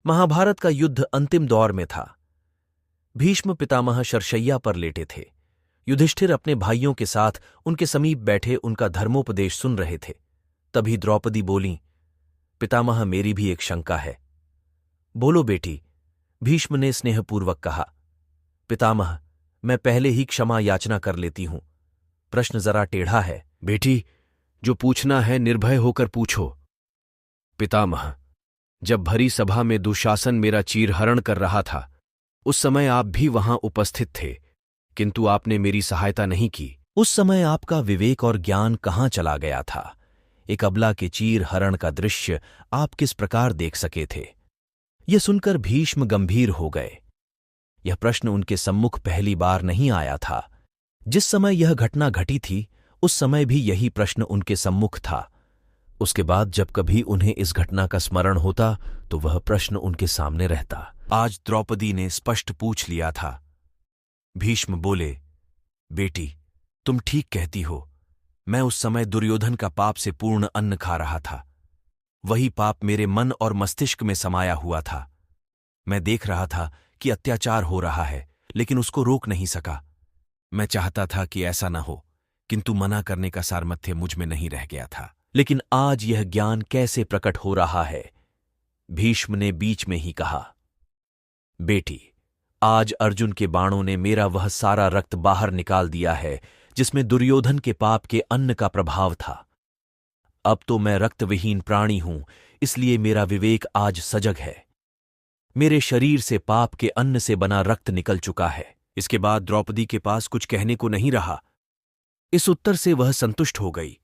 महाभारत का युद्ध अंतिम दौर में था। भीष्म पितामह शरशैया पर लेटे थे। युधिष्ठिर अपने भाइयों के साथ उनके समीप बैठे उनका धर्मोपदेश सुन रहे थे। तभी द्रौपदी बोलीं, पितामह, मेरी भी एक शंका है। बोलो बेटी, भीष्म ने स्नेहपूर्वक कहा। पितामह, मैं पहले ही क्षमा याचना कर लेती हूं। प्रश्न जरा टेढ़ा है। बेटी, जो पूछना है निर्भय होकर पूछो। पितामह, जब भरी सभा में दुशासन मेरा चीरहरण कर रहा था, उस समय आप भी वहां उपस्थित थे, किंतु आपने मेरी सहायता नहीं की। उस समय आपका विवेक और ज्ञान कहाँ चला गया था? एक अबला के चीरहरण का दृश्य आप किस प्रकार देख सके थे? यह सुनकर भीष्म गंभीर हो गए। यह प्रश्न उनके सम्मुख पहली बार नहीं आया था। जिस समय यह घटना घटी थी, उस समय भी यही प्रश्न उनके सम्मुख था। उसके बाद जब कभी उन्हें इस घटना का स्मरण होता तो वह प्रश्न उनके सामने रहता। आज द्रौपदी ने स्पष्ट पूछ लिया था। भीष्म बोले, बेटी, तुम ठीक कहती हो। मैं उस समय दुर्योधन का पाप से पूर्ण अन्न खा रहा था। वही पाप मेरे मन और मस्तिष्क में समाया हुआ था। मैं देख रहा था कि अत्याचार हो रहा है, लेकिन उसको रोक नहीं सका। मैं चाहता था कि ऐसा न हो, किंतु मना करने का सामर्थ्य मुझ में नहीं रह गया था। लेकिन आज यह ज्ञान कैसे प्रकट हो रहा है? भीष्म ने बीच में ही कहा, बेटी, आज अर्जुन के बाणों ने मेरा वह सारा रक्त बाहर निकाल दिया है जिसमें दुर्योधन के पाप के अन्न का प्रभाव था। अब तो मैं रक्तविहीन प्राणी हूं, इसलिए मेरा विवेक आज सजग है। मेरे शरीर से पाप के अन्न से बना रक्त निकल चुका है। इसके बाद द्रौपदी के पास कुछ कहने को नहीं रहा। इस उत्तर से वह संतुष्ट हो गई।